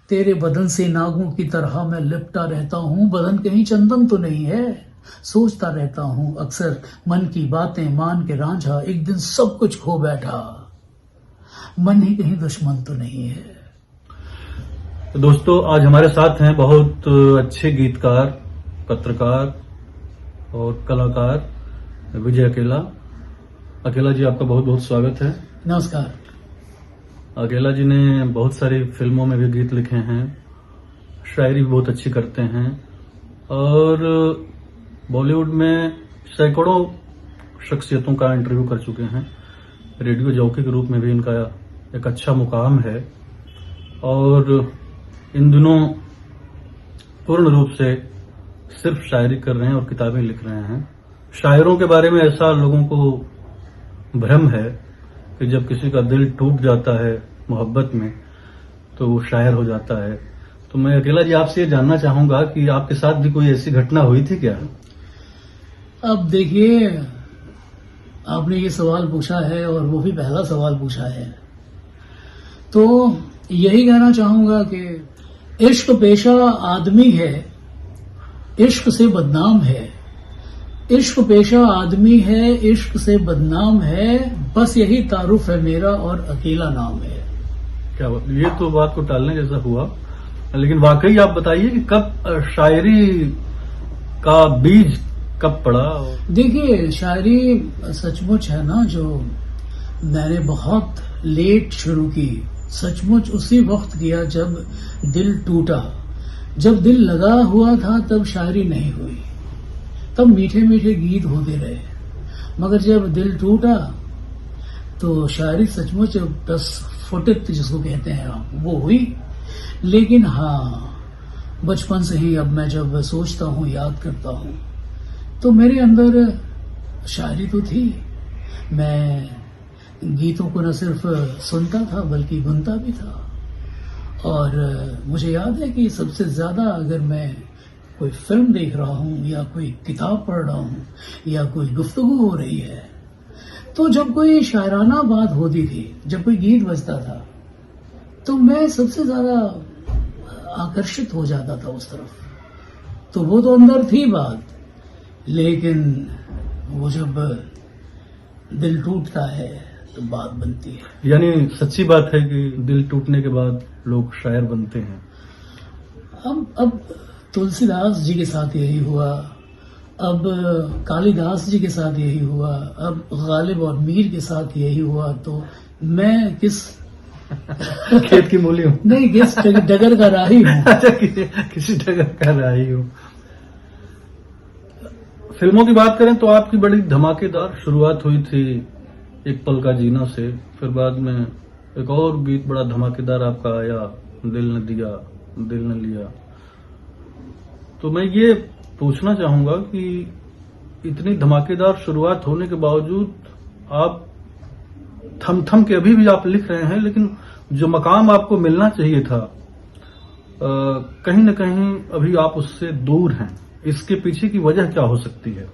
तेरे बदन से नागों की तरह मैं लिपटा रहता हूँ, बदन कहीं चंदन तो नहीं है। सोचता रहता हूँ अक्सर मन की बातें मान के रांझा, एक दिन सब कुछ खो बैठा, मन ही कहीं दुश्मन तो नहीं है। तो दोस्तों, आज हमारे साथ हैं बहुत अच्छे गीतकार, पत्रकार और कलाकार विजय अकेला। अकेला जी, आपका बहुत बहुत स्वागत है। नमस्कार। अकेला जी ने बहुत सारी फिल्मों में भी गीत लिखे हैं, शायरी भी बहुत अच्छी करते हैं और बॉलीवुड में सैकड़ों शख्सियतों का इंटरव्यू कर चुके हैं। रेडियो जॉकी के रूप में भी इनका एक अच्छा मुकाम है और इन दिनों पूर्ण रूप से सिर्फ शायरी कर रहे हैं और किताबें लिख रहे हैं। शायरों के बारे में ऐसा लोगों को भ्रम है कि जब किसी का दिल टूट जाता है मोहब्बत में तो वो शायर हो जाता है। तो मैं अकेला जी आपसे ये जानना चाहूंगा कि आपके साथ भी कोई ऐसी घटना हुई थी क्या? अब देखिए, आपने ये सवाल पूछा है और वो भी पहला सवाल पूछा है, तो यही कहना चाहूंगा कि इश्क पेशा आदमी है, इश्क से बदनाम है। इश्क पेशा आदमी है, इश्क से बदनाम है, बस यही तारुफ है मेरा और अकेला नाम है। क्या ये तो बात को टालने जैसा हुआ, लेकिन वाकई आप बताइए कि कब शायरी का बीज कब पड़ा? देखिए, शायरी सचमुच है ना, जो मैंने बहुत लेट शुरू की, सचमुच उसी वक्त किया जब दिल टूटा। जब दिल लगा हुआ था तब शायरी नहीं हुई, तब मीठे मीठे गीत होते रहे, मगर जब दिल टूटा तो शायरी सचमुच प्रस्फुटित जिसको कहते हैं आप, वो हुई। लेकिन हाँ, बचपन से ही अब मैं जब सोचता हूँ, याद करता हूँ, तो मेरे अंदर शायरी तो थी। मैं गीतों को न सिर्फ सुनता था बल्कि बुनता भी था। और मुझे याद है कि सबसे ज्यादा अगर मैं कोई फिल्म देख रहा हूँ या कोई किताब पढ़ रहा हूँ या कोई गुफ्तगू हो रही है, तो जब कोई शायराना बात होती थी, जब कोई गीत बजता था, तो मैं सबसे ज्यादा आकर्षित हो जाता था उस तरफ। तो वो तो अंदर थी बात, लेकिन वो जब दिल टूटता है तो बात बनती है। यानी सच्ची बात है कि दिल टूटने के बाद लोग शायर बनते हैं। अब तुलसीदास जी के साथ यही हुआ, अब कालिदास जी के साथ यही हुआ, अब गालिब और मीर के साथ यही हुआ, तो मैं किस खेत की मूली हूँ? नहीं, किस डगर का राही हूँ। किसी डगर का राही हूँ। फिल्मों की बात करें तो आपकी बड़ी धमाकेदार शुरुआत हुई थी एक पल का जीना से, फिर बाद में एक और गीत बड़ा धमाकेदार आपका आया, दिल न दिया दिल न लिया। तो मैं ये पूछना चाहूंगा कि इतनी धमाकेदार शुरुआत होने के बावजूद आप थम थम के अभी भी आप लिख रहे हैं, लेकिन जो मकाम आपको मिलना चाहिए था कहीं न कहीं अभी आप उससे दूर हैं। इसके पीछे की वजह क्या हो सकती है?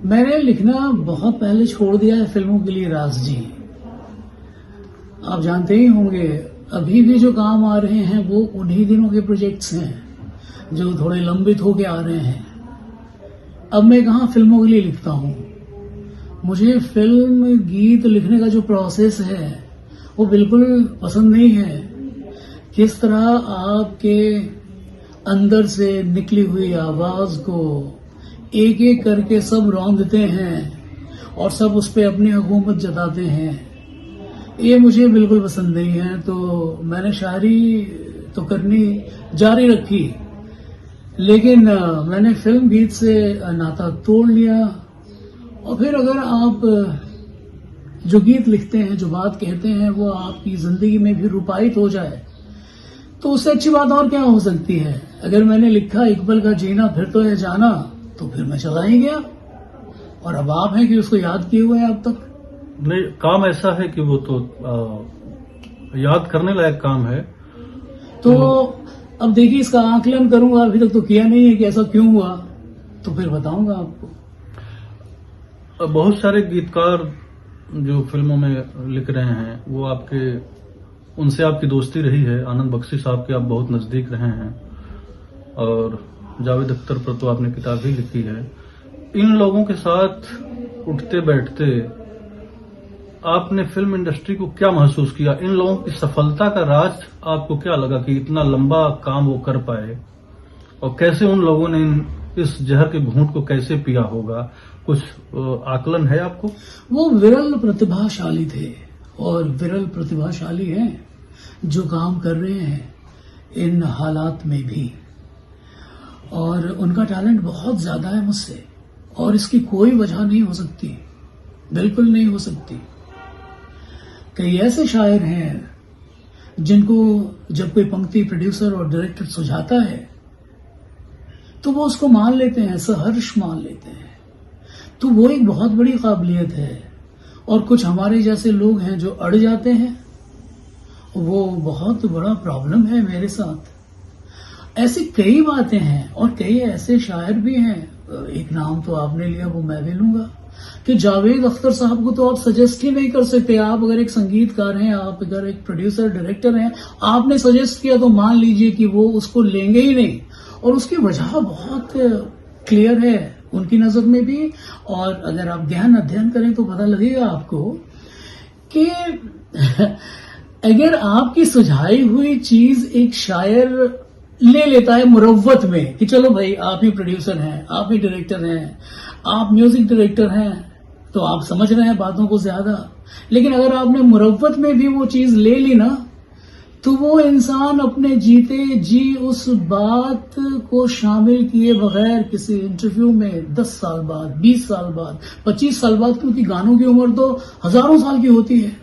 मैंने लिखना बहुत पहले छोड़ दिया है फिल्मों के लिए, राज जी। आप जानते ही होंगे, अभी भी जो काम आ रहे हैं वो उन्हीं दिनों के प्रोजेक्ट्स हैं जो थोड़े लंबित होके आ रहे हैं। अब मैं कहाँ फिल्मों के लिए लिखता हूँ। मुझे फिल्म गीत लिखने का जो प्रोसेस है वो बिल्कुल पसंद नहीं है। किस तरह आपके अंदर से निकली हुई आवाज को एक एक करके सब रौंदते हैं और सब उस पर अपनी हुकूमत जताते हैं, ये मुझे बिल्कुल पसंद नहीं है। तो मैंने शायरी तो करनी जारी रखी, लेकिन मैंने फिल्म गीत से नाता तोड़ लिया। और फिर अगर आप जो गीत लिखते हैं, जो बात कहते हैं, वो आपकी जिंदगी में भी रूपायित हो जाए तो उससे अच्छी बात और क्या हो सकती है। अगर मैंने लिखा एक पल का जीना फिर तो है जाना, तो फिर मैं चला ही गया। और अब आप हैं कि उसको याद किए हुए हैं अब तक। नहीं, काम ऐसा है कि वो तो याद करने लायक काम है। तो अब देखिए इसका आकलन करूंगा, अभी तक तो किया नहीं है कि ऐसा क्यों हुआ, तो फिर बताऊंगा आपको। बहुत सारे गीतकार जो फिल्मों में लिख रहे हैं वो उनसे आपकी दोस्ती रही है। आनंद बख्शी साहब के आप बहुत नजदीक रहे हैं और जावेद अख्तर पर तो आपने किताब ही लिखी है। इन लोगों के साथ उठते बैठते आपने फिल्म इंडस्ट्री को क्या महसूस किया? इन लोगों की सफलता का राज आपको क्या लगा कि इतना लंबा काम वो कर पाए, और कैसे उन लोगों ने इस जहर के घूंट को कैसे पिया होगा? कुछ आकलन है आपको? वो विरल प्रतिभाशाली थे और विरल प्रतिभाशाली हैं जो काम कर रहे हैं इन हालात में भी, और उनका टैलेंट बहुत ज्यादा है मुझसे, और इसकी कोई वजह नहीं हो सकती, बिल्कुल नहीं हो सकती। कई ऐसे शायर हैं जिनको जब कोई पंक्ति प्रोड्यूसर और डायरेक्टर सुझाता है तो वो उसको मान लेते हैं, सहर्ष मान लेते हैं, तो वो एक बहुत बड़ी काबिलियत है। और कुछ हमारे जैसे लोग हैं जो अड़ जाते हैं, वो बहुत बड़ा प्रॉब्लम है मेरे साथ। ऐसी कई बातें हैं और कई ऐसे शायर भी हैं, एक नाम तो आपने लिया, वो मैं भी लूंगा, कि जावेद अख्तर साहब को तो आप सजेस्ट ही नहीं कर सकते। आप अगर एक संगीतकार हैं, आप अगर एक प्रोड्यूसर डायरेक्टर हैं, आपने सजेस्ट किया तो मान लीजिए कि वो उसको लेंगे ही नहीं, और उसकी वजह बहुत क्लियर है उनकी नजर में भी। और अगर आप गहन अध्ययन करें तो पता लगेगा आपको कि अगर आपकी सुझाई हुई चीज एक शायर ले लेता है मुरव्वत में कि चलो भाई आप ही प्रोड्यूसर हैं, आप ही डायरेक्टर हैं, आप म्यूजिक डायरेक्टर हैं, तो आप समझ रहे हैं बातों को ज्यादा, लेकिन अगर आपने मुरव्वत में भी वो चीज ले ली ना, तो वो इंसान अपने जीते जी उस बात को शामिल किए बगैर किसी इंटरव्यू में 10 साल बाद, 20 साल बाद, 25 साल बाद, क्योंकि गानों की उम्र तो हजारों साल की होती है,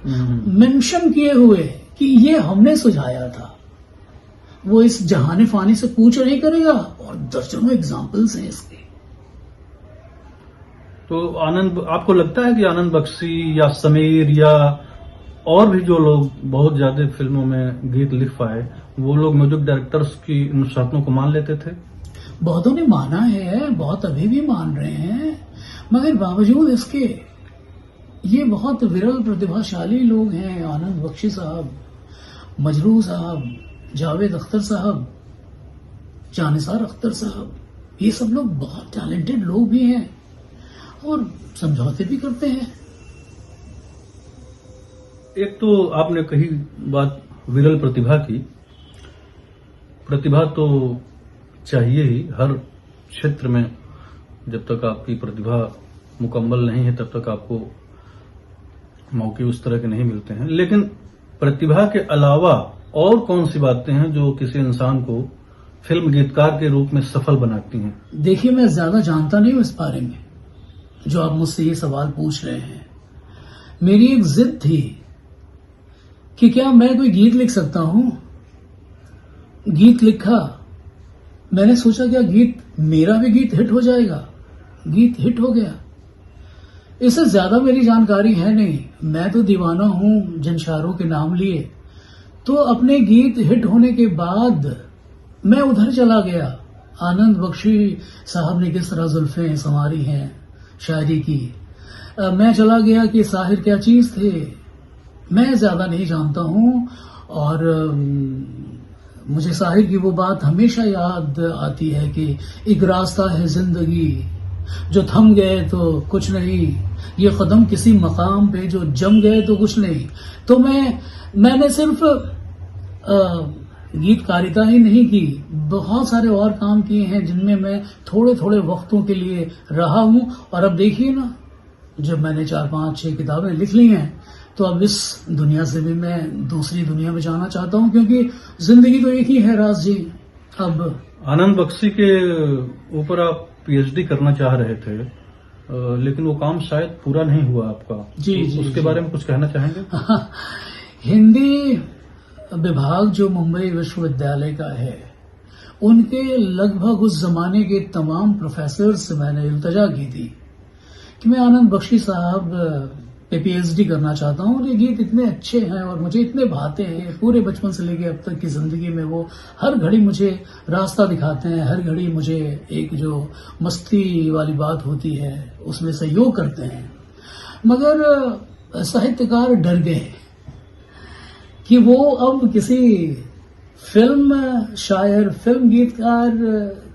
मेंशन किए हुए कि ये हमने सुझाया था, वो इस जहाने फानी से पूछ नहीं करेगा। और दर्जनों एग्जाम्पल्स हैं इसके। तो आपको लगता है कि आनंद बख्शी या समीर या और भी जो लोग बहुत ज्यादा फिल्मों में गीत लिख पाए, वो लोग म्यूजिक डायरेक्टर्स की इन शर्तों को मान लेते थे? बहुतों ने माना है, बहुत अभी भी मान रहे हैं, मगर बावजूद इसके ये बहुत विरल प्रतिभाशाली लोग हैं। आनंद बख्शी साहब, मजरूह साहब, जावेद अख्तर साहब, जानिसार अख्तर साहब, ये सब लोग बहुत टैलेंटेड लोग भी हैं और समझौते भी करते हैं। एक तो आपने कही बात विरल प्रतिभा की। प्रतिभा तो चाहिए ही हर क्षेत्र में, जब तक आपकी प्रतिभा मुकम्मल नहीं है तब तक आपको मौके उस तरह के नहीं मिलते हैं। लेकिन प्रतिभा के अलावा और कौन सी बातें हैं जो किसी इंसान को फिल्म गीतकार के रूप में सफल बनाती हैं? देखिए, मैं ज्यादा जानता नहीं हूं इस बारे में जो आप मुझसे ये सवाल पूछ रहे हैं। मेरी एक जिद थी कि क्या मैं कोई गीत लिख सकता हूं। गीत लिखा, मैंने सोचा क्या मेरा भी गीत हिट हो जाएगा। गीत हिट हो गया। इससे ज्यादा मेरी जानकारी है नहीं। मैं तो दीवाना हूं जिन शायरों के नाम लिए। तो अपने गीत हिट होने के बाद मैं उधर चला गया। आनंद बख्शी साहब ने किस तरह जुल्फें संवारी हैं शायरी की। मैं चला गया कि साहिर क्या चीज थे। मैं ज्यादा नहीं जानता हूं और मुझे साहिर की वो बात हमेशा याद आती है कि एक रास्ता है जिंदगी जो थम गए तो कुछ नहीं, ये कदम किसी मकाम पे जो जम गए तो कुछ नहीं। तो मैंने सिर्फ गीतकारिता ही नहीं की, बहुत सारे और काम किए हैं जिनमें मैं थोड़े थोड़े वक्तों के लिए रहा हूं। और अब देखिए ना, जब मैंने 4-5-6 किताबें लिख ली हैं तो अब इस दुनिया से भी मैं दूसरी दुनिया में जाना चाहता हूं, क्योंकि जिंदगी तो एक ही है राज जी। अब आनंद बख्शी के ऊपर आप पीएचडी करना चाह रहे थे, लेकिन वो काम शायद पूरा नहीं हुआ आपका। जी, तो उसके बारे में कुछ कहना चाहेंगे? हिंदी विभाग जो मुंबई विश्वविद्यालय का है, उनके लगभग उस जमाने के तमाम प्रोफेसर से मैंने इल्तजा की थी कि मैं आनंद बख्शी साहब पे पीएचडी करना चाहता हूँ। ये गीत इतने अच्छे हैं और मुझे इतने भाते हैं, पूरे बचपन से लेके अब तक की जिंदगी में वो हर घड़ी मुझे रास्ता दिखाते हैं, हर घड़ी मुझे एक जो मस्ती वाली बात होती है उसमें सहयोग करते हैं। मगर साहित्यकार डर गए कि वो अब किसी फिल्म शायर, फिल्म गीतकार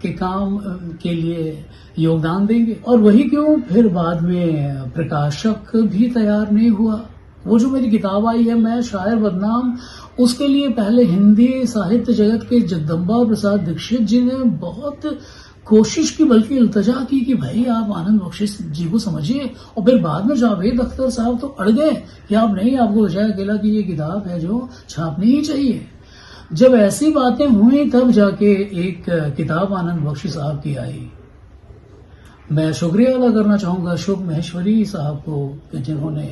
के काम के लिए योगदान देंगे। और वही क्यों, फिर बाद में प्रकाशक भी तैयार नहीं हुआ। वो जो मेरी किताब आई है मैं शायर बदनाम, उसके लिए पहले हिंदी साहित्य जगत के जगदम्बा प्रसाद दीक्षित जी ने बहुत कोशिश की, बल्कि इल्तजा की कि भाई आप आनंद बख्शी जी को समझिए। और फिर बाद में जावेद अख्तर साहब तो अड़ गए कि आप नहीं, आपको विजय अकेला की ये किताब है जो छापनी ही चाहिए। जब ऐसी बातें हुई तब जाके एक किताब आनंद बख्शी साहब की आई। मैं शुक्रिया अदा करना चाहूंगा शुभ महेश्वरी साहब को जिन्होंने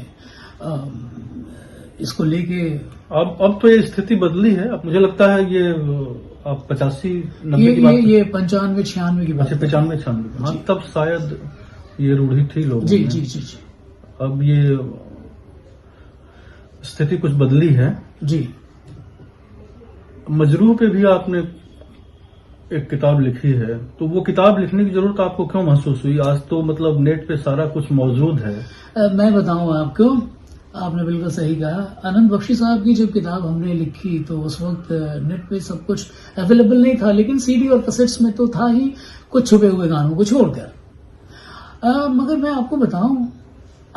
इसको लेके। अब तो ये स्थिति बदली है। अब मुझे लगता है ये आप 85-90 की बात, ये 95-96 की बात, 95-96, हाँ, तब शायद ये रूढ़ी थी लोगों जी में। जी जी जी। अब ये स्थिति कुछ बदली है जी। मजरूह पे भी आपने एक किताब लिखी है, तो वो किताब लिखने की जरूरत आपको क्यों महसूस हुई? आज तो मतलब नेट पे सारा कुछ मौजूद है। मैं बताऊं आपको, आपने बिल्कुल सही कहा। आनंद बख्शी साहब की जब किताब हमने लिखी तो उस वक्त नेट पे सब कुछ अवेलेबल नहीं था, लेकिन सीडी और कैसेट्स में तो था ही, कुछ छुपे हुए गानों को छोड़कर। मगर मैं आपको बताऊं,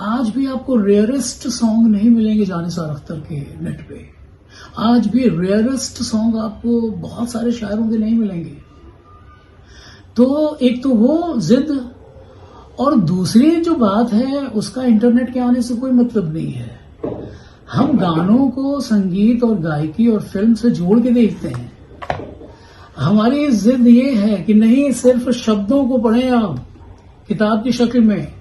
आज भी आपको रेयरेस्ट सॉन्ग नहीं मिलेंगे जानिसार अख्तर के नेट पे। आज भी रेयरेस्ट सॉन्ग आपको बहुत सारे शायरों के नहीं मिलेंगे। तो एक तो वो जिद, और दूसरी जो बात है उसका इंटरनेट के आने से कोई मतलब नहीं है। हम गानों को संगीत और गायकी और फिल्म से जोड़ के देखते हैं। हमारी जिद ये है कि नहीं, सिर्फ शब्दों को पढ़ें आप किताब की शक्ल में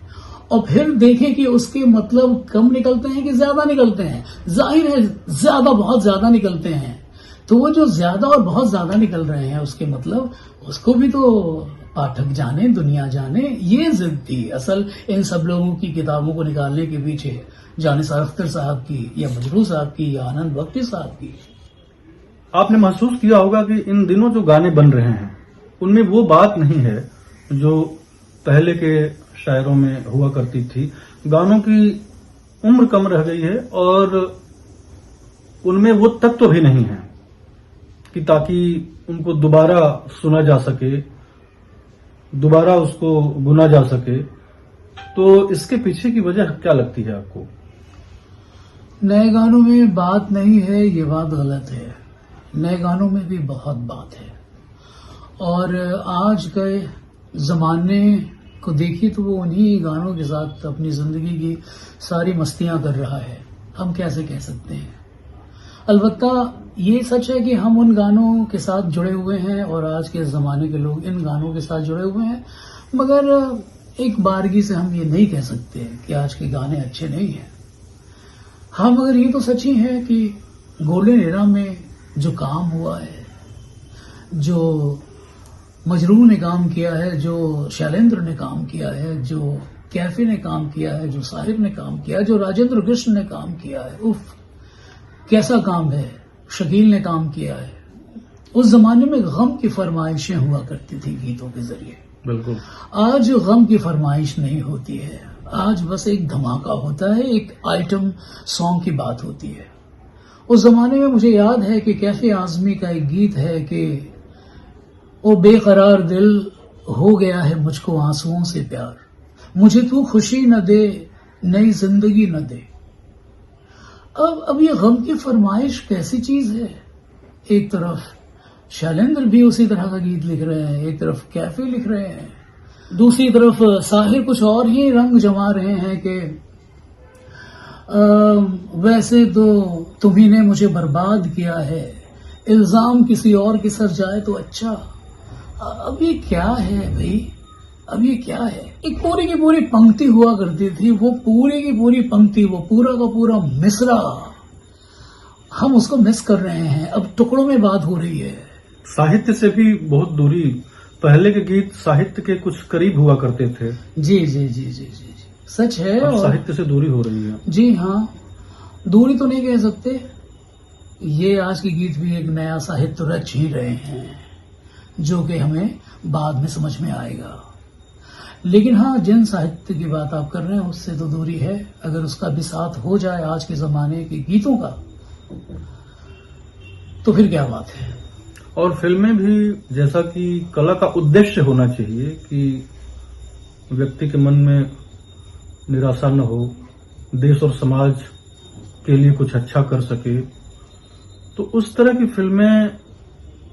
और फिर देखें कि उसके मतलब कम निकलते हैं कि ज्यादा निकलते हैं। जाहिर है ज्यादा, बहुत ज्यादा निकलते हैं। तो वो जो ज्यादा और बहुत ज्यादा निकल रहे हैं उसके मतलब, उसको भी तो पाठक जाने, दुनिया जाने। ये जिद थी असल इन सब लोगों की किताबों को निकालने के पीछे, जानिसार अख्तर साहब की या मजरूह साहब की या आनंद बख्शी साहब की। आपने महसूस किया होगा कि इन दिनों जो गाने बन रहे हैं उनमें वो बात नहीं है जो पहले के शायरों में हुआ करती थी। गानों की उम्र कम रह गई है और उनमें वो तत्व भी नहीं है कि ताकि उनको दोबारा सुना जा सके, दोबारा उसको गुना जा सके। तो इसके पीछे की वजह क्या लगती है आपको? नए गानों में बात नहीं है, ये बात गलत है। नए गानों में भी बहुत बात है। और आज के जमाने को देखिए तो वो उन्हीं गानों के साथ अपनी जिंदगी की सारी मस्तियां कर रहा है। हम कैसे कह सकते हैं? अलबत्ता ये सच है कि हम उन गानों के साथ जुड़े हुए हैं और आज के जमाने के लोग इन गानों के साथ जुड़े हुए हैं। मगर एक बारगी से हम ये नहीं कह सकते कि आज के गाने अच्छे नहीं हैं। हाँ, मगर ये तो सच ही है कि गोल्डन एरा में जो काम हुआ है, जो मजरूह ने काम किया है, जो शैलेंद्र ने काम किया है, जो कैफे ने काम किया है, जो साहिर ने काम किया है, जो राजेंद्र कृष्ण ने काम किया है, उफ कैसा काम है। शकील ने काम किया है। उस जमाने में गम की फरमाइशें हुआ करती थी गीतों के जरिए। बिल्कुल। आज गम की फरमाइश नहीं होती है। आज बस एक धमाका होता है, एक आइटम सॉन्ग की बात होती है। उस जमाने में मुझे याद है कि कैफे आजमी का एक गीत है कि ओ बेकरार दिल हो गया है मुझको आंसुओं से प्यार, मुझे तू खुशी न दे, नई जिंदगी न दे। अब ये गम की फरमाइश कैसी चीज है? एक तरफ शैलेंद्र भी उसी तरह का गीत लिख रहे हैं, एक तरफ कैफे लिख रहे हैं, दूसरी तरफ साहिर कुछ और ही रंग जमा रहे हैं कि वैसे तो तुम्ही ने मुझे बर्बाद किया है, इल्जाम किसी और के सर जाए तो अच्छा। अब ये क्या है भाई? अब ये क्या है? एक पूरी की पूरी पंक्ति हुआ करती थी, वो पूरी की पूरी पंक्ति, वो पूरा का पूरा मिसरा, हम उसको मिस कर रहे हैं। अब टुकड़ों में बात हो रही है। साहित्य से भी बहुत दूरी। पहले के गीत साहित्य के कुछ करीब हुआ करते थे। जी जी जी जी जी जी। सच है। अब और साहित्य से दूरी हो रही है। जी हाँ, दूरी तो नहीं कह सकते, ये आज के गीत भी एक नया साहित्य रच ही रहे हैं जो कि हमें बाद में समझ में आएगा। लेकिन हाँ, जिन साहित्य की बात आप कर रहे हैं उससे तो दूरी है। अगर उसका बिसात हो जाए आज के जमाने के गीतों का तो फिर क्या बात है। और फिल्में भी, जैसा कि कला का उद्देश्य होना चाहिए कि व्यक्ति के मन में निराशा न हो, देश और समाज के लिए कुछ अच्छा कर सके, तो उस तरह की फिल्में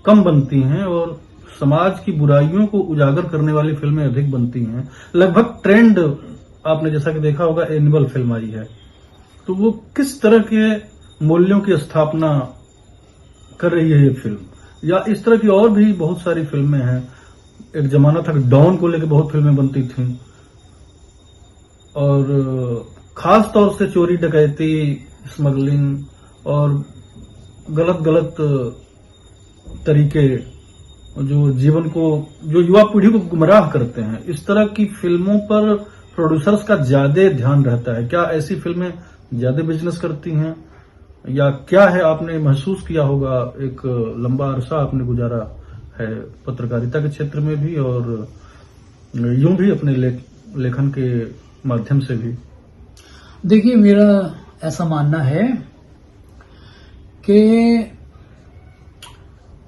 कम बनती हैं और समाज की बुराइयों को उजागर करने वाली फिल्में अधिक बनती हैं। लगभग ट्रेंड आपने जैसा कि देखा होगा, एनिमल फिल्म आई है, तो वो किस तरह के मूल्यों की स्थापना कर रही है ये फिल्म, या इस तरह की और भी बहुत सारी फिल्में हैं। एक जमाना था डॉन को लेकर बहुत फिल्में बनती थीं, और खास तौर से चोरी डकैती, स्मगलिंग और गलत गलत तरीके जो जीवन को, जो युवा पीढ़ी को गुमराह करते हैं, इस तरह की फिल्मों पर प्रोड्यूसर्स का ज्यादा ध्यान रहता है। क्या ऐसी फिल्में ज्यादा बिजनेस करती हैं, या क्या है? आपने महसूस किया होगा, एक लंबा अरसा आपने गुजारा है पत्रकारिता के क्षेत्र में भी और यूं भी अपने लेखन के माध्यम से भी। देखिए, मेरा ऐसा मानना है कि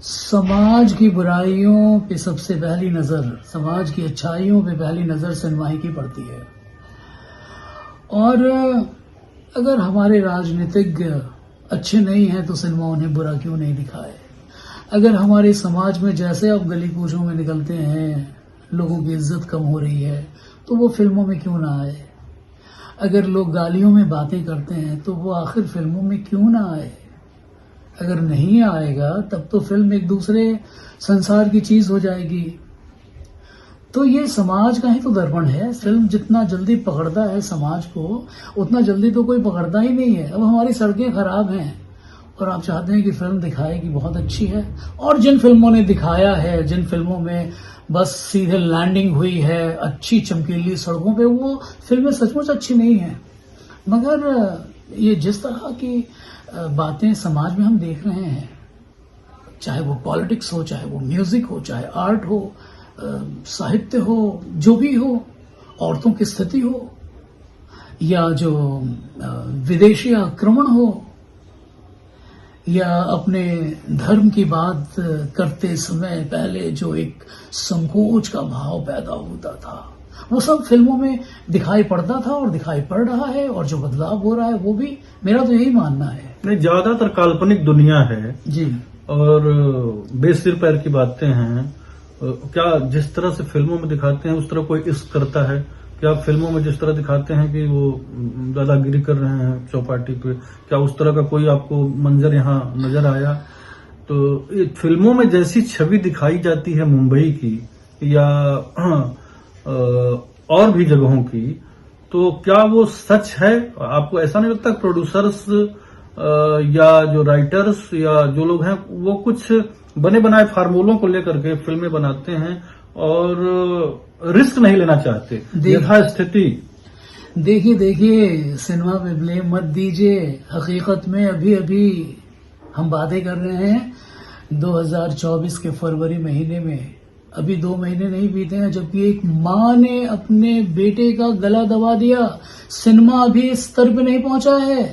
समाज की बुराइयों पे सबसे पहली नजर, समाज की अच्छाइयों पे पहली नजर सिनेमाई की पड़ती है। और अगर हमारे राजनीतिज्ञ अच्छे नहीं हैं तो सिनेमा उन्हें बुरा क्यों नहीं दिखाए। अगर हमारे समाज में जैसे अब गली कूचों में निकलते हैं, लोगों की इज्जत कम हो रही है, तो वो फिल्मों में क्यों ना आए। अगर लोग गालियों में बातें करते हैं तो वो आखिर फिल्मों में क्यों ना आए। अगर नहीं आएगा तब तो फिल्म एक दूसरे संसार की चीज हो जाएगी। तो ये समाज का ही तो दर्पण है। फिल्म जितना जल्दी पकड़ता है समाज को, उतना जल्दी तो कोई पकड़ता ही नहीं है। अब हमारी सड़कें खराब हैं और आप चाहते हैं कि फिल्म दिखाए कि बहुत अच्छी है, और जिन फिल्मों ने दिखाया है, जिन फिल्मों में बस सीधे लैंडिंग हुई है अच्छी चमकीली सड़कों पे, वो फिल्में सचमुच अच्छी नहीं है। मगर ये जिस तरह की बातें समाज में हम देख रहे हैं, चाहे वो पॉलिटिक्स हो, चाहे वो म्यूजिक हो, चाहे आर्ट हो, साहित्य हो, जो भी हो, औरतों की स्थिति हो, या जो विदेशी आक्रमण हो, या अपने धर्म की बात करते समय पहले जो एक संकोच का भाव पैदा होता था, वो सब फिल्मों में दिखाई पड़ता था और दिखाई पड़ रहा है। और जो बदलाव हो रहा है वो भी, मेरा तो यही मानना है। नहीं, ज्यादातर काल्पनिक दुनिया है जी, और बेसिर पैर की बातें हैं। क्या जिस तरह से फिल्मों में दिखाते हैं उस तरह कोई इश्क करता है? क्या फिल्मों में जिस तरह दिखाते हैं कि वो दादागिरी कर रहे हैं चौपाटी पे, क्या उस तरह का कोई आपको मंजर यहाँ नजर आया? तो फिल्मों में जैसी छवि दिखाई जाती है मुंबई की या और भी जगहों की, तो क्या वो सच है? आपको ऐसा नहीं लगता प्रोड्यूसर्स या जो राइटर्स या जो लोग हैं वो कुछ बने बनाए फार्मूलों को लेकर के फिल्में बनाते हैं और रिस्क नहीं लेना चाहते? यथास्थिति देखिए, सिनेमा पे ब्लेम मत दीजिए। हकीकत में अभी अभी हम बातें कर रहे हैं 2024 के फरवरी महीने में, अभी 2 महीने नहीं बीते हैं जबकि एक माँ ने अपने बेटे का गला दबा दिया। सिनेमा अभी इस स्तर पे नहीं पहुंचा है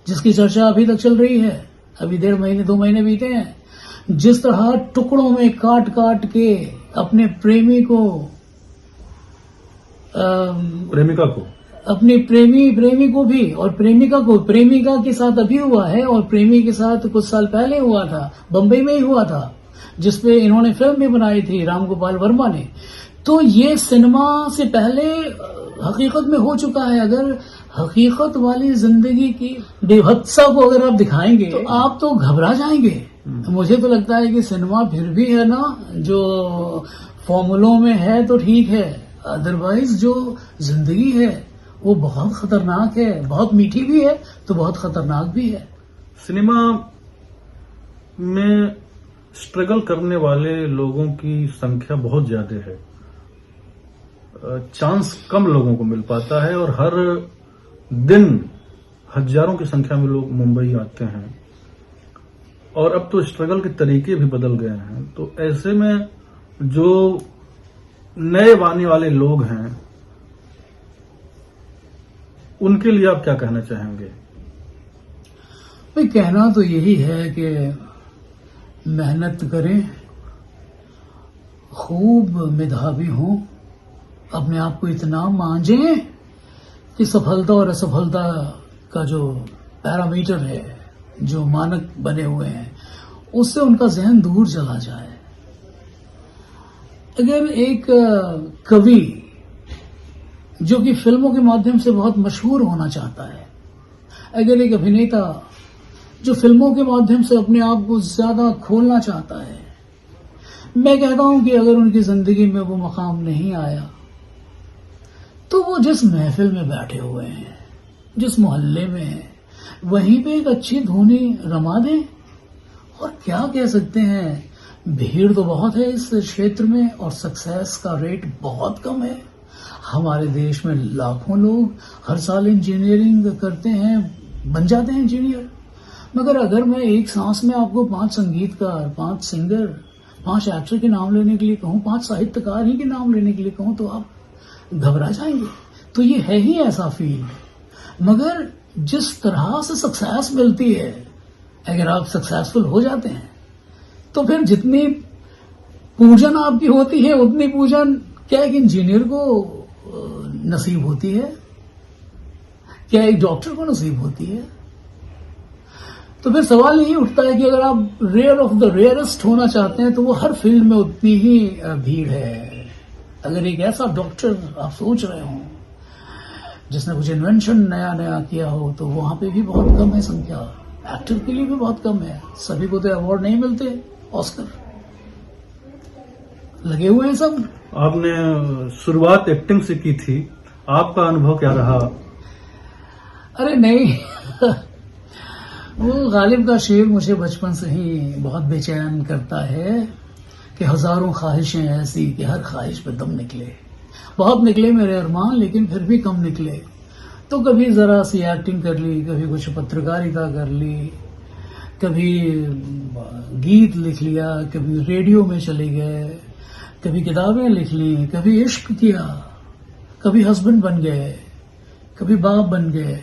जिसकी चर्चा अभी तक चल रही है। अभी 1.5 महीने 2 महीने बीते हैं। जिस तरह टुकड़ों में काट काट के अपने प्रेमी को, प्रेमिका को, अपने प्रेमी को भी, और प्रेमिका को, प्रेमिका के साथ अभी हुआ है और प्रेमी के साथ कुछ साल पहले हुआ था, बंबई में ही हुआ था, जिसपे इन्होंने फिल्म भी बनाई थी राम गोपाल वर्मा ने। तो ये सिनेमा से पहले हकीकत में हो चुका है। अगर हकीकत वाली जिंदगी की बेभत्सा को अगर आप दिखाएंगे तो आप तो घबरा जाएंगे। मुझे तो लगता है कि सिनेमा फिर भी है ना, जो फॉर्मूलों में है तो ठीक है, अदरवाइज जो जिंदगी है वो बहुत खतरनाक है। बहुत मीठी भी है तो बहुत खतरनाक भी है। सिनेमा में स्ट्रगल करने वाले लोगों की संख्या बहुत ज्यादा है। चांस कम लोगों को मिल पाता है और हर दिन हजारों की संख्या में लोग मुंबई आते हैं और अब तो स्ट्रगल के तरीके भी बदल गए हैं। तो ऐसे में जो नए आने वाले लोग हैं उनके लिए आप क्या कहना चाहेंगे? भाई कहना तो यही है कि मेहनत करें, खूब मेधावी हों, अपने आप को इतना मांझें कि सफलता और असफलता का जो पैरामीटर है, जो मानक बने हुए हैं, उससे उनका जहन दूर चला जाए। अगर एक कवि जो कि फिल्मों के माध्यम से बहुत मशहूर होना चाहता है, अगर एक अभिनेता जो फिल्मों के माध्यम से अपने आप को ज्यादा खोलना चाहता है, मैं कहता हूं कि अगर उनकी जिंदगी में वो मकाम नहीं आया तो वो जिस महफिल में बैठे हुए हैं, जिस मोहल्ले में हैं, वहीं पे एक अच्छी धुनी रमा दें। और क्या कह सकते हैं, भीड़ तो बहुत है इस क्षेत्र में और सक्सेस का रेट बहुत कम है। हमारे देश में लाखों लोग हर साल इंजीनियरिंग करते हैं, बन जाते हैं इंजीनियर, मगर अगर मैं एक सांस में आपको 5 संगीतकार, 5 सिंगर, 5 एक्टर के नाम लेने के लिए कहूं, 5 साहित्यकार ही के नाम लेने के लिए कहूं तो आप घबरा जाएंगे। तो ये है ही ऐसा फील्ड। मगर जिस तरह से सक्सेस मिलती है, अगर आप सक्सेसफुल हो जाते हैं तो फिर जितनी पूजन आपकी होती है उतनी पूजन क्या एक इंजीनियर को नसीब होती है, क्या एक डॉक्टर को नसीब होती है। तो फिर सवाल यही उठता है कि अगर आप रेयर ऑफ द रेयरेस्ट होना चाहते हैं तो वो हर फील्ड में उतनी ही भीड़ है। अगर एक ऐसा डॉक्टर आप सोच रहे हो जिसने कुछ इन्वेंशन नया नया किया हो तो वहां पे भी बहुत कम है संख्या। एक्टर के लिए भी बहुत कम है, सभी को तो अवार्ड नहीं मिलते, ऑस्कर लगे हुए हैं सब। आपने शुरुआत एक्टिंग से की थी, आपका अनुभव क्या रहा? अरे नहीं वो गालिब का शेर मुझे बचपन से ही बहुत बेचैन करता है कि हजारों ख्वाहिशें ऐसी कि हर ख्वाहिश पे दम निकले। बहुत निकले मेरे अरमान, लेकिन फिर भी कम निकले। तो कभी जरा सी एक्टिंग कर ली, कभी कुछ पत्रकारिता कर ली, कभी गीत लिख लिया, कभी रेडियो में चले गए, कभी किताबें लिख ली, कभी इश्क किया, कभी हस्बैंड बन गए, कभी बाप बन गए।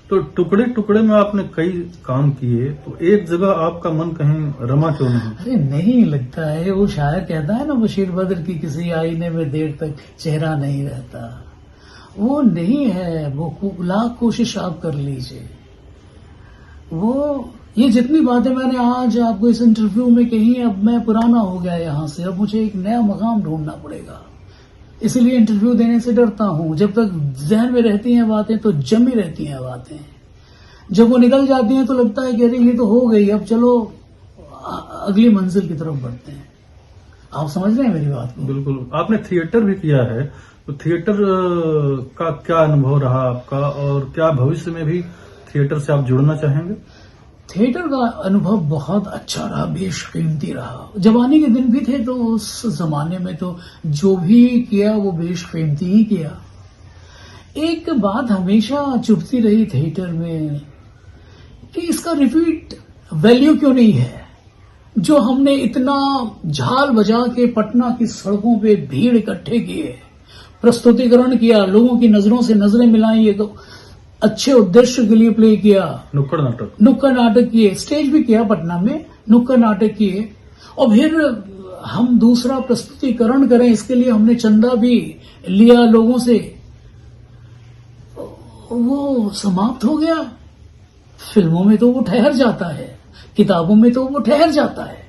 तो टुकड़े टुकड़े में आपने कई काम किए, तो एक जगह आपका मन कहीं रमा क्यों नहीं? अरे नहीं लगता है, वो शायर कहता है ना बशीर बद्र की किसी आईने में देर तक चेहरा नहीं रहता। वो नहीं है, वो लाख कोशिश आप कर लीजिए। वो ये जितनी बातें मैंने आज आपको इस इंटरव्यू में कही, अब मैं पुराना हो गया यहां से, अब मुझे एक नया मकाम ढूंढना पड़ेगा। इसीलिए इंटरव्यू देने से डरता हूं। जब तक जहन में रहती हैं बातें तो जमी रहती हैं बातें, जब वो निकल जाती हैं तो लगता है कि अरे ये तो हो गई, अब चलो अगली मंजिल की तरफ बढ़ते हैं। आप समझ रहे हैं मेरी बात को? बिल्कुल। आपने थिएटर भी किया है, तो थिएटर का क्या अनुभव रहा आपका और क्या भविष्य में भी थिएटर से आप जुड़ना चाहेंगे? थिएटर का अनुभव बहुत अच्छा रहा, बेशकीमती रहा। जवानी के दिन भी थे तो उस जमाने में तो जो भी किया वो बेशकीमती ही किया। एक बात हमेशा चुभती रही थिएटर में कि इसका रिपीट वैल्यू क्यों नहीं है। जो हमने इतना झाल बजा के पटना की सड़कों पे भीड़ इकट्ठे किए, प्रस्तुतिकरण किया, लोगों की नजरों से नजरें मिलाई, एक अच्छे उद्देश्य के लिए प्ले किया, नुक्कड़ नाटक किए, स्टेज भी किया पटना में, नुक्कड़ नाटक किए, और फिर हम दूसरा प्रस्तुतिकरण करें इसके लिए हमने चंदा भी लिया लोगों से। वो समाप्त हो गया। फिल्मों में तो वो ठहर जाता है, किताबों में तो वो ठहर जाता है।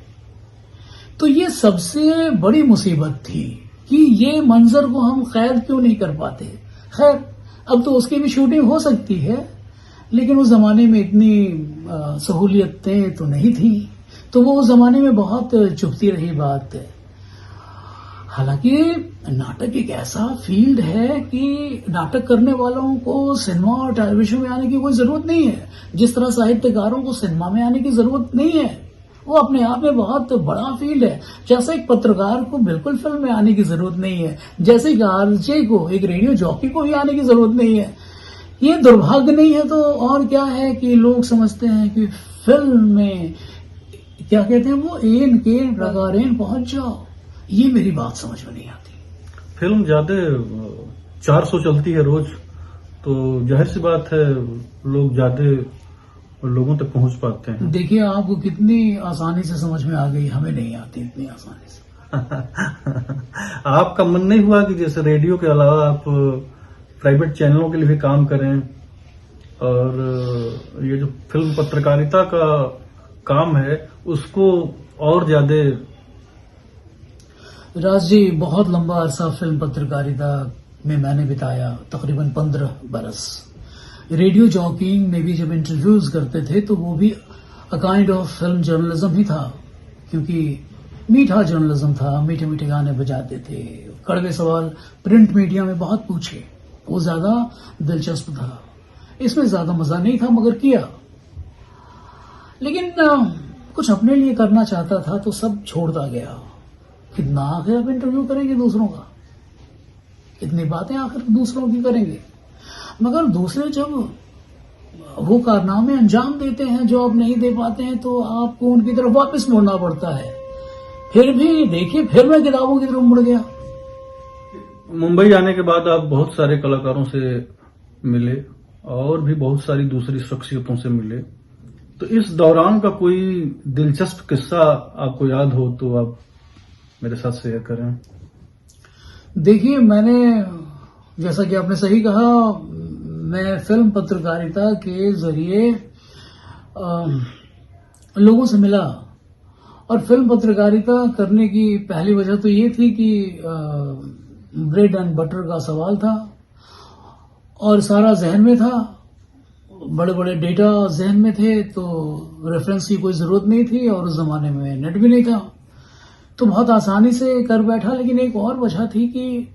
तो ये सबसे बड़ी मुसीबत थी कि ये मंजर को हम कैद क्यों नहीं कर पाते। खैर अब तो उसकी भी शूटिंग हो सकती है, लेकिन उस जमाने में इतनी सहूलियतें तो नहीं थी, तो वो उस जमाने में बहुत चुभती रही बात। हालांकि नाटक एक ऐसा फील्ड है कि नाटक करने वालों को सिनेमा और टेलीविजन में आने की कोई जरूरत नहीं है, जिस तरह साहित्यकारों को सिनेमा में आने की जरूरत नहीं है। वो अपने आप में बहुत बड़ा फील्ड है। जैसे एक पत्रकार को बिल्कुल फिल्म में आने की जरूरत नहीं है, जैसे एक आरजे को, एक रेडियो जॉकी को भी आने की जरूरत नहीं है। ये दुर्भाग्य नहीं है तो और क्या है कि लोग समझते हैं कि फिल्म में क्या कहते हैं वो एन केन प्रकारेन पहुंच जाओ। ये मेरी बात समझ में नहीं आती। फिल्म ज्यादा 400 चलती है रोज, तो जाहिर सी बात है लोग ज्यादा लोगों तक पहुंच पाते हैं। देखिए आपको कितनी आसानी से समझ में आ गई, हमें नहीं आती इतनी आसानी से। आपका मन नहीं हुआ कि जैसे रेडियो के अलावा आप प्राइवेट चैनलों के लिए भी काम करें, और ये जो फिल्म पत्रकारिता का काम है उसको और ज्यादा? राज जी, बहुत लंबा अरसा फिल्म पत्रकारिता में मैंने बिताया, तकरीबन 15 बरस। रेडियो जॉकिंग में भी जब इंटरव्यूज करते थे तो वो भी a kind of film journalism ही था, क्योंकि मीठा जर्नलिज्म था, मीठे मीठे गाने बजाते थे, कड़वे सवाल प्रिंट मीडिया में बहुत पूछे, वो ज्यादा दिलचस्प था। इसमें ज्यादा मजा नहीं था मगर किया। लेकिन कुछ अपने लिए करना चाहता था तो सब छोड़ता गया। कितना आखिर आप इंटरव्यू करेंगे दूसरों का, कितनी बातें आखिर दूसरों की करेंगे। मगर दूसरे जब वो कारनामे अंजाम देते हैं जो आप नहीं दे पाते हैं तो आपको उनकी तरफ वापस मुड़ना पड़ता है। फिर भी देखिए, फिर मैं किताबों की तरफ मुड़ गया। मुंबई आने के बाद आप बहुत सारे कलाकारों से मिले और भी बहुत सारी दूसरी शख्सियतों से मिले, तो इस दौरान का कोई दिलचस्प किस्सा आपको याद हो तो आप मेरे साथ शेयर करें। देखिए, मैंने, जैसा कि आपने सही कहा, मैं फिल्म पत्रकारिता के जरिए लोगों से मिला। और फिल्म पत्रकारिता करने की पहली वजह तो ये थी कि ब्रेड एंड बटर का सवाल था और सारा जहन में था, बड़े बड़े डेटा जहन में थे, तो रेफरेंस की कोई जरूरत नहीं थी और उस जमाने में नेट भी नहीं था, तो बहुत आसानी से कर बैठा। लेकिन एक और वजह थी कि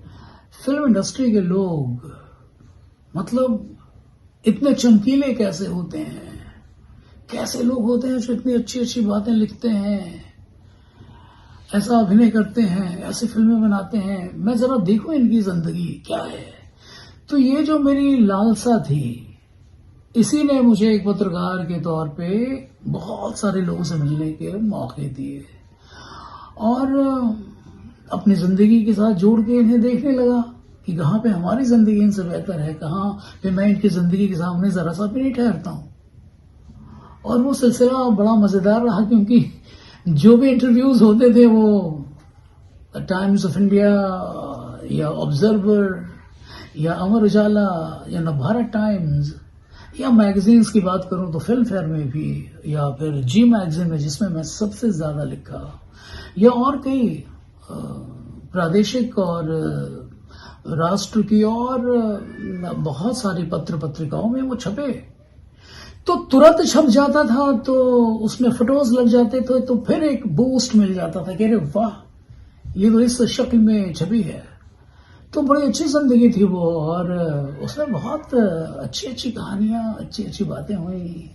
फिल्म इंडस्ट्री के लोग मतलब इतने चमकीले कैसे होते हैं, कैसे लोग होते हैं जो इतनी अच्छी अच्छी बातें लिखते हैं, ऐसा अभिनय करते हैं, ऐसी फिल्में बनाते हैं, मैं जरा देखूं इनकी जिंदगी क्या है। तो ये जो मेरी लालसा थी, इसी ने मुझे एक पत्रकार के तौर पे बहुत सारे लोगों से मिलने के मौके दिए और अपनी जिंदगी के साथ जोड़ के इन्हें देखने लगा कि कहाँ पे हमारी जिंदगी इनसे बेहतर है, कहाँ पे मैं इनकी जिंदगी के सामने जरा सा भी नहीं ठहरता हूँ। और वो सिलसिला बड़ा मजेदार रहा, क्योंकि जो भी इंटरव्यूज होते थे वो टाइम्स ऑफ इंडिया या ऑब्जर्वर या अमर उजाला या नवभारत टाइम्स या मैगजीन्स की बात करूं तो फिल्म फेयर में भी, या फिर जी मैगजीन में जिसमें मैं सबसे ज्यादा लिखा, या और कई प्रादेशिक और राष्ट्र की और बहुत सारी पत्र पत्रिकाओं में वो छपे, तो तुरंत छप जाता था, तो उसमें फोटोज लग जाते थे, तो फिर एक बूस्ट मिल जाता था कि अरे वाह, ये तो इस शक्ल में छपी है। तो बड़ी अच्छी जिंदगी थी वो, और उसमें बहुत अच्छी अच्छी कहानियां, अच्छी अच्छी बातें हुई।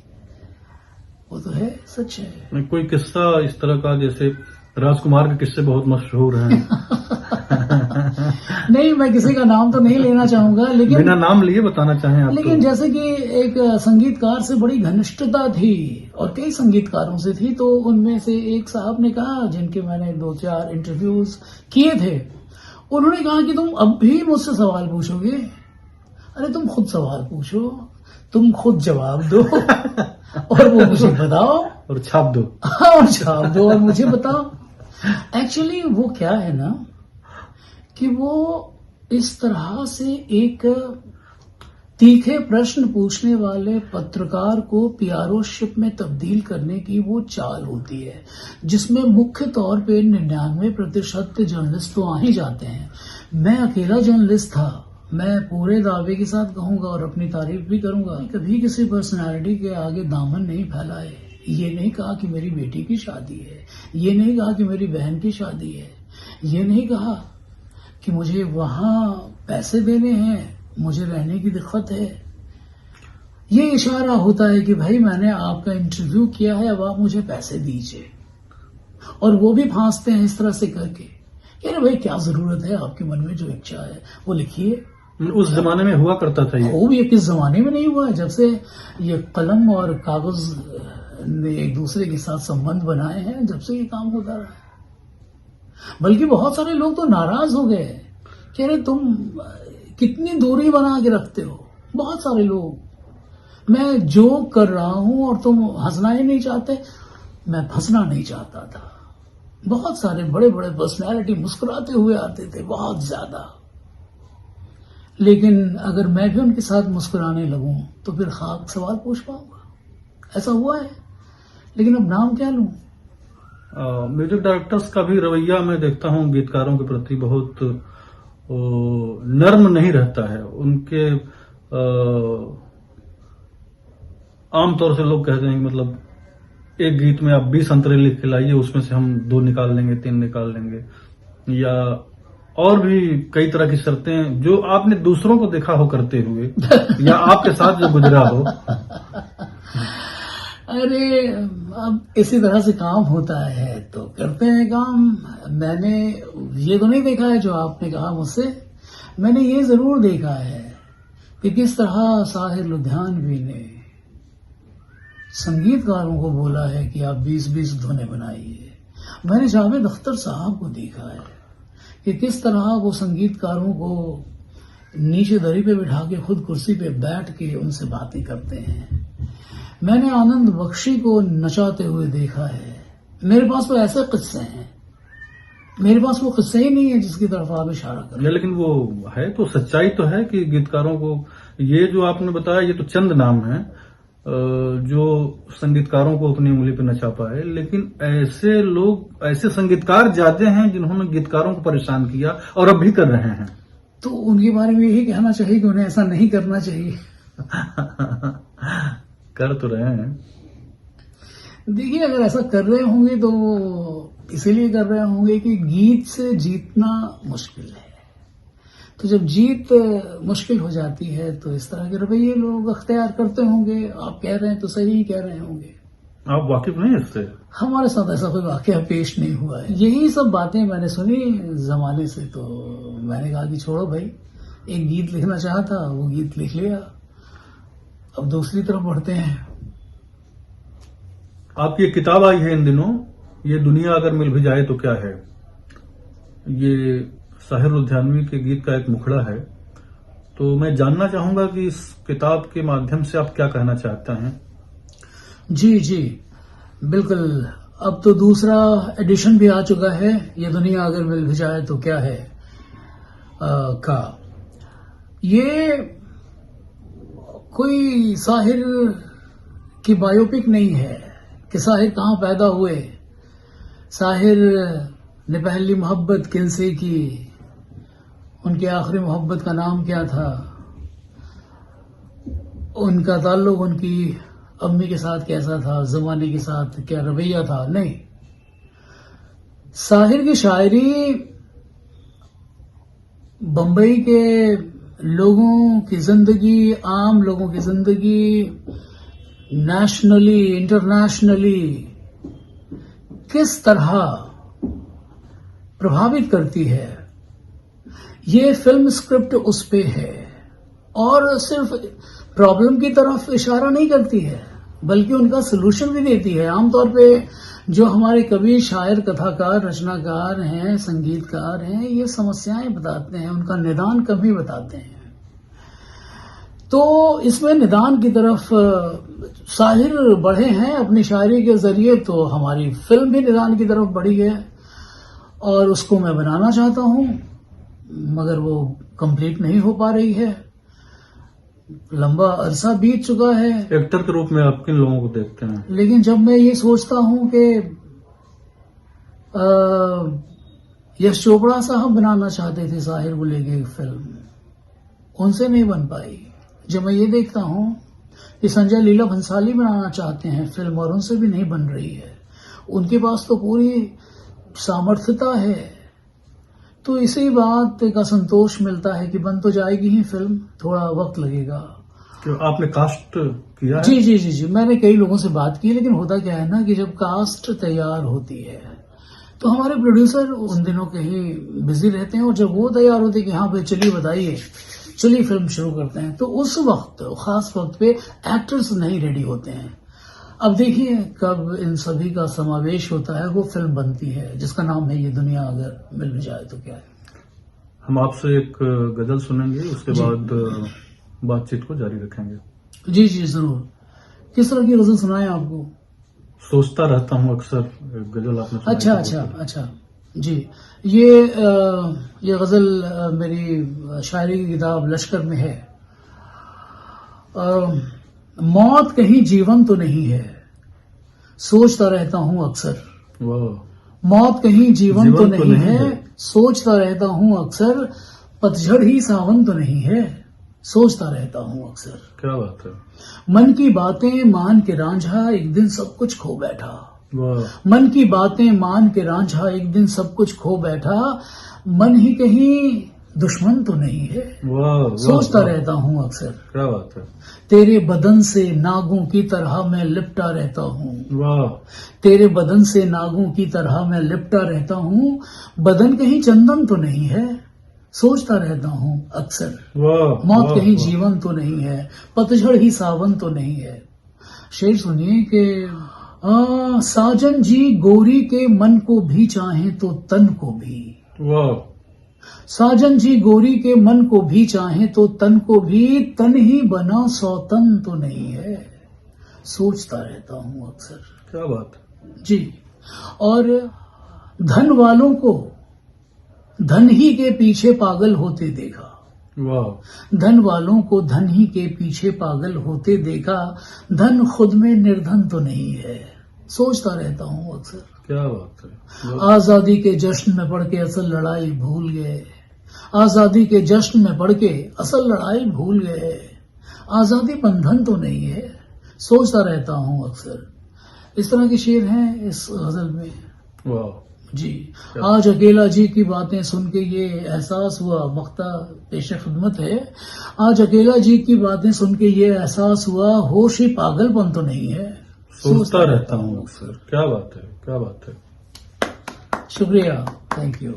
वो तो है, सच है। कोई किस्सा इस तरह का, जैसे राजकुमार के किस्से बहुत मशहूर हैं। नहीं, मैं किसी का नाम तो नहीं लेना चाहूंगा, लेकिन बिना नाम लिए बताना चाहें आप। लेकिन जैसे कि एक संगीतकार से बड़ी घनिष्ठता थी और कई संगीतकारों से थी, तो उनमें से एक साहब ने कहा, जिनके मैंने 2-4 इंटरव्यूज किए थे, उन्होंने कहा कि तुम अब भी मुझसे सवाल पूछोगे? अरे तुम खुद सवाल पूछो, तुम खुद जवाब दो और वो मुझे बताओ और छाप दो। और छाप दो और मुझे बताओ। एक्चुअली वो क्या है ना कि वो इस तरह से एक तीखे प्रश्न पूछने वाले पत्रकार को पीआरओशिप में तब्दील करने की वो चाल होती है, जिसमें मुख्य तौर पे 99% जर्नलिस्ट तो आ ही जाते हैं। मैं अकेला जर्नलिस्ट था। मैं पूरे दावे के साथ कहूंगा और अपनी तारीफ भी करूंगा, कभी किसी पर्सनालिटी के आगे दामन नहीं फैलाए। ये नहीं कहा कि मेरी बेटी की शादी है, ये नहीं कहा कि मेरी बहन की शादी है, ये नहीं कहा कि मुझे वहां पैसे देने हैं, मुझे रहने की दिक्कत है। ये इशारा होता है कि भाई मैंने आपका इंटरव्यू किया है, अब आप मुझे पैसे दीजिए। और वो भी फांसते हैं इस तरह से करके कि अरे भाई क्या जरूरत है, आपके मन में जो इच्छा है वो लिखिए। उस जमाने में हुआ करता था ये। खूब, ये किस जमाने में नहीं हुआ है, जब से ये कलम और कागज ने एक दूसरे के साथ संबंध बनाए हैं, जब से ये काम होता रहा है। बल्कि बहुत सारे लोग तो नाराज हो गए कि अरे तुम कितनी दूरी बना के रखते हो। बहुत सारे लोग, मैं जोक कर रहा हूं और तुम हंसना ही नहीं चाहते। मैं फंसना नहीं चाहता था। बहुत सारे बड़े बड़े पर्सनैलिटी मुस्कुराते हुए आते थे, बहुत ज्यादा। लेकिन अगर मैं भी उनके साथ मुस्कुराने लगूं तो फिर खाक सवाल पूछ पाऊंगा। ऐसा हुआ है। लेकिन अब नाम क्या लूं? म्यूजिक डायरेक्टर्स का भी रवैया मैं देखता हूँ गीतकारों के प्रति बहुत नर्म नहीं रहता है। उनके आमतौर से लोग कहते हैं कि मतलब एक गीत में आप 20 संतरे लिख के लाइए, उसमें से हम 2 निकाल लेंगे, 3 निकाल लेंगे, या और भी कई तरह की शर्तें जो आपने दूसरों को देखा हो करते हुए या आपके साथ जो गुजरा हो। अरे अब इसी तरह से काम होता है तो करते हैं काम। मैंने ये तो नहीं देखा है जो आपने कहा मुझसे। मैंने ये जरूर देखा है कि किस तरह साहिर लुधियानवी ने संगीतकारों को बोला है कि आप 20-20 धुनें बनाइए। मैंने जावेद अख्तर साहब को देखा है कि किस तरह वो संगीतकारों को नीचे दरी पे बिठा के खुद कुर्सी पे बैठ के उनसे बातें करते हैं। मैंने आनंद बख्शी को नचाते हुए देखा है। मेरे पास तो ऐसे किस्से हैं, मेरे पास वो किस्से ही नहीं है जिसकी तरफ आप इशारा कर। लेकिन वो है तो सच्चाई तो है कि गीतकारों को, ये जो आपने बताया ये तो चंद नाम है जो संगीतकारों को अपनी उंगली पे नचा पाए। लेकिन ऐसे लोग, ऐसे संगीतकार ज्यादा हैं जिन्होंने गीतकारों को परेशान किया और अब भी कर रहे हैं। तो उनके बारे में यही कहना चाहिए कि उन्हें ऐसा नहीं करना चाहिए। कर तो रहे हैं। देखिए, अगर ऐसा कर रहे होंगे तो इसीलिए कर रहे होंगे कि गीत से जीतना मुश्किल है। तो जब जीत मुश्किल हो जाती है तो इस तरह के रवैये लोग अख्तियार करते होंगे। आप कह रहे हैं तो सही ही कह रहे होंगे। आप वाकिफ नहीं है इससे? हमारे साथ ऐसा कोई वाकया पेश नहीं हुआ है। यही सब बातें मैंने सुनी जमाने से, तो मैंने कहा कि छोड़ो भाई, एक गीत लिखना चाहा था, वो गीत लिख लिया, अब दूसरी तरफ बढ़ते हैं। आपकी एक किताब आई है इन दिनों, ये दुनिया अगर मिल भी जाए तो क्या है। ये साहिर लुधियानवी के गीत का एक मुखड़ा है। तो मैं जानना चाहूंगा कि इस किताब के माध्यम से आप क्या कहना चाहते हैं। जी जी बिल्कुल। अब तो दूसरा एडिशन भी आ चुका है, ये दुनिया अगर मिल भी जाए तो क्या है का। ये कोई साहिर की बायोपिक नहीं है कि साहिर कहाँ पैदा हुए, साहिर ने पहली मोहब्बत किनसे की, उनकी आखिरी मोहब्बत का नाम क्या था, उनका ताल्लुक उनकी अम्मी के साथ कैसा था, जमाने के साथ क्या रवैया था। नहीं, साहिर की शायरी बंबई के लोगों की जिंदगी, आम लोगों की जिंदगी, नेशनली इंटरनेशनली किस तरह प्रभावित करती है, ये फिल्म स्क्रिप्ट उस पे है। और सिर्फ प्रॉब्लम की तरफ इशारा नहीं करती है बल्कि उनका सलूशन भी देती है। आमतौर पे जो हमारे कवि, शायर, कथाकार, रचनाकार हैं, संगीतकार हैं, ये समस्याएं बताते हैं, उनका निदान कभी बताते हैं। तो इसमें निदान की तरफ साहिर बढ़े हैं अपनी शायरी के जरिए, तो हमारी फिल्म भी निदान की तरफ बढ़ी है और उसको मैं बनाना चाहता हूं, मगर वो कंप्लीट नहीं हो पा रही है। लंबा अरसा बीत चुका है। एक्टर के रूप में आप किन लोगों को देखते हैं? लेकिन जब मैं ये सोचता हूं कि यश चोपड़ा साहब बनाना चाहते थे साहिर को लेके एक फिल्म, उनसे नहीं बन पाई। जब मैं ये देखता हूं कि संजय लीला भंसाली बनाना चाहते हैं फिल्म और उनसे भी नहीं बन रही है, उनके पास तो पूरी सामर्थ्यता है, तो इसी बात का संतोष मिलता है कि बन तो जाएगी ही फिल्म, थोड़ा वक्त लगेगा। तो आपने कास्ट किया है? जी जी जी जी मैंने कई लोगों से बात की, लेकिन होता क्या है ना कि जब कास्ट तैयार होती है तो हमारे प्रोड्यूसर उन दिनों कहीं बिजी रहते हैं और जब वो तैयार होते हैं कि हाँ भाई चलिए बताइए, चलिए फिल्म शुरू करते हैं, तो उस वक्त खास वक्त पे एक्टर्स नहीं रेडी होते हैं। अब देखिए कब इन सभी का समावेश होता है, वो फिल्म बनती है जिसका नाम है ये दुनिया अगर मिल भी जाए तो क्या है। हम आपसे एक गजल सुनेंगे, उसके जी। बाद बातचीत को जारी रखेंगे। जी जी जरूर। किस तरह की गजल सुनाए आपको? सोचता रहता हूँ अक्सर, एक गजल आपने सुनाई अच्छा थी अच्छा बहुत। अच्छा जी। ये गजल मेरी शायरी की किताब लश्कर में है। मौत कहीं जीवन तो नहीं है, सोचता रहता हूँ अक्सर। वाह, मौत कहीं जीवन तो नहीं है, सोचता रहता हूँ अक्सर। पतझड़ ही सावन तो नहीं है, सोचता रहता हूँ अक्सर। क्या बात है। मन की बातें मान के रांझा एक दिन सब कुछ खो बैठा। वाह, मन की बातें मान के रांझा एक दिन सब कुछ खो बैठा। मन ही कहीं दुश्मन तो नहीं है, वाह, वाह, सोचता वाह, रहता हूँ अक्सर। क्या बात है। तेरे बदन से नागों की तरह मैं लिपटा रहता हूँ। वाह, तेरे बदन से नागों की तरह मैं लिपटा रहता हूँ। बदन कहीं चंदन तो नहीं है, सोचता रहता हूँ अक्सर। वाह, मौत वाह, कहीं वाह। जीवन तो नहीं है, पतझड़ ही सावन तो नहीं है। शेर सुनिए कि साजन जी गोरी के मन को भी चाहे तो तन को भी। वाह, साजन जी गोरी के मन को भी चाहे तो तन को भी। तन ही बना सौतन तो नहीं है, सोचता रहता हूँ अक्सर। क्या बात है। जी। और धन वालों को धन ही के पीछे पागल होते देखा। वाह, धन वालों को धन ही के पीछे पागल होते देखा। धन खुद में निर्धन तो नहीं है, सोचता रहता हूँ अक्सर। क्या बात है। वाह, आजादी के जश्न में पढ़ के असल लड़ाई भूल गए। आजादी के जश्न में पढ़ के असल लड़ाई भूल गए। आजादी बंधन तो नहीं है, सोचता रहता हूँ अक्सर। इस तरह के शेर हैं इस गजल में। वाह, जी। आज अकेला जी की बातें सुन के ये एहसास हुआ, मख्ता पेश खिदमत है। आज अकेला जी की बातें सुन के ये एहसास हुआ, होश ही पागलपन तो नहीं है, सोचता रहता हूँ अक्सर। क्या बात है, क्या बात है। शुक्रिया, थैंक यू।